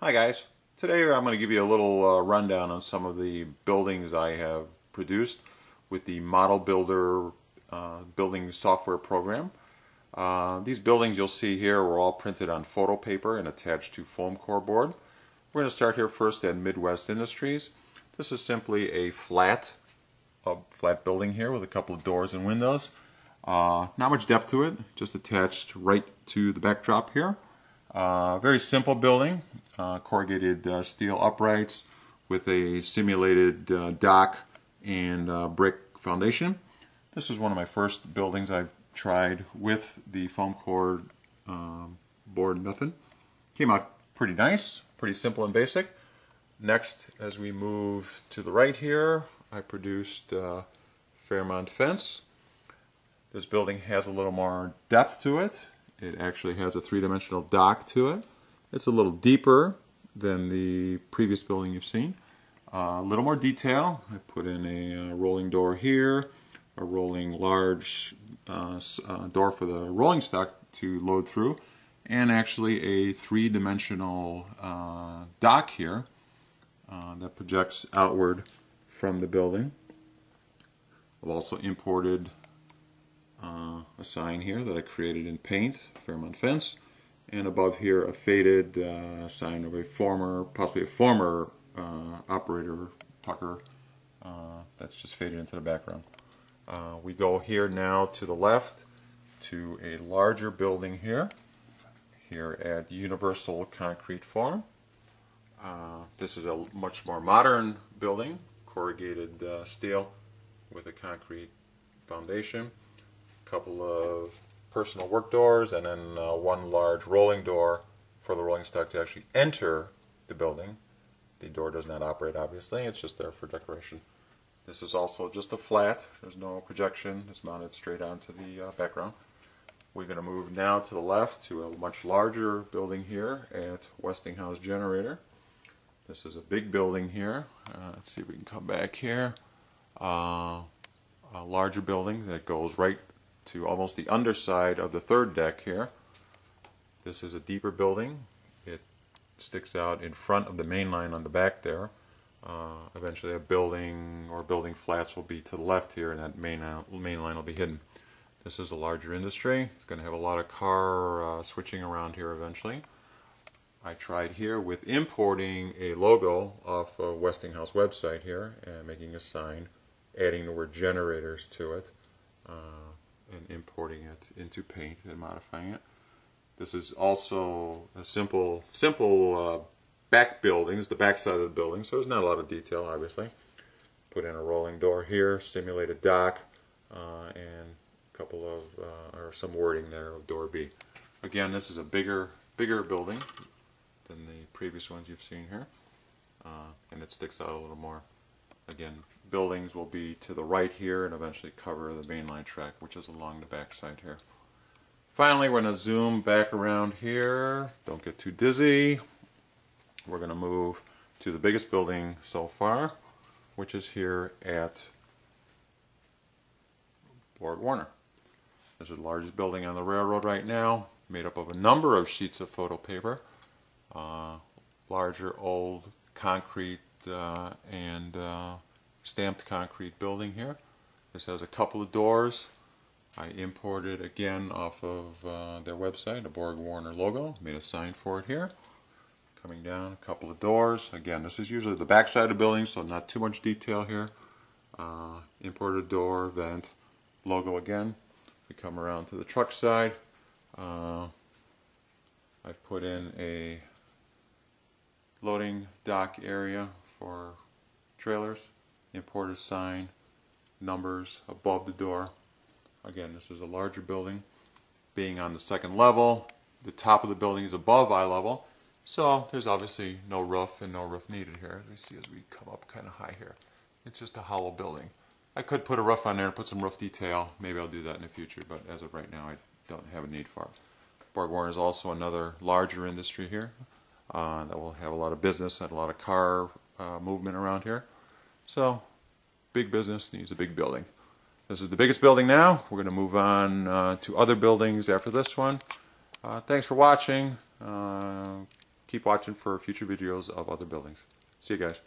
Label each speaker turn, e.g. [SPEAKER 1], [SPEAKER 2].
[SPEAKER 1] Hi guys, today I'm going to give you a little rundown on some of the buildings I have produced with the Model Builder building software program. These buildings you'll see here were all printed on photo paper and attached to foam core board. We're going to start here first at Midwest Industries. This is simply a flat building here with a couple of doors and windows. Not much depth to it, just attached right to the backdrop here. Very simple building, corrugated steel uprights with a simulated dock and brick foundation. This is one of my first buildings I've tried with the foam core board method. Came out pretty nice, pretty simple and basic. Next, as we move to the right here, I produced Fairmont fence. This building has a little more depth to it. It actually has a three-dimensional dock to it. It's a little deeper than the previous building you've seen. A little more detail. I put in a rolling door here, a rolling large door for the rolling stock to load through, and actually a three-dimensional dock here that projects outward from the building. I've also imported a sign here that I created in paint, Fairmont fence, and above here a faded sign of a possibly a former operator, Tucker, that's just faded into the background. We go here now to the left to a larger building here at Universal Concrete Farm. This is a much more modern building, corrugated steel with a concrete foundation. Couple of personal work doors, and then one large rolling door for the rolling stock to actually enter the building. The door does not operate, obviously, it's just there for decoration. This is also just a flat, there's no projection, it's mounted straight onto the background. We're going to move now to the left to a much larger building here at Westinghouse Generator. This is a big building here. Let's see if we can come back here. A larger building that goes right to almost the underside of the third deck here. This is a deeper building. It sticks out in front of the main line on the back there. Eventually a building or building flats will be to the left here, and that main line will be hidden. This is a larger industry. It's going to have a lot of car switching around here eventually. I tried here with importing a logo off a Westinghouse website here and making a sign, adding the word generators to it, and importing it into paint and modifying it. This is also a simple back building. It's the back side of the building, so there's not a lot of detail, obviously. Put in a rolling door here, simulated dock, and a couple of or some wording there of door B. Again, this is a bigger building than the previous ones you've seen here, and it sticks out a little more. Again, buildings will be to the right here and eventually cover the mainline track, which is along the back side here. Finally, we're going to zoom back around here. Don't get too dizzy. We're going to move to the biggest building so far, which is here at BorgWarner. This is the largest building on the railroad right now, made up of a number of sheets of photo paper, larger old concrete and stamped concrete building here. This has a couple of doors. I imported again off of their website a BorgWarner logo, made a sign for it here. Coming down, a couple of doors. Again, this is usually the back side of the building, so not too much detail here. Imported door, vent, logo again. We come around to the truck side. I've put in a loading dock area for trailers, imported sign, numbers above the door. Again, this is a larger building. Being on the second level, the top of the building is above eye level, so there's obviously no roof and no roof needed here. As we see as we come up kind of high here. It's just a hollow building. I could put a roof on there and put some roof detail. Maybe I'll do that in the future, but as of right now I don't have a need for it. BorgWarner is also another larger industry here that will have a lot of business and a lot of car movement around here. So, big business needs a big building. This is the biggest building now. We're going to move on to other buildings after this one. Thanks for watching. Keep keep watching for future videos of other buildings. See you guys.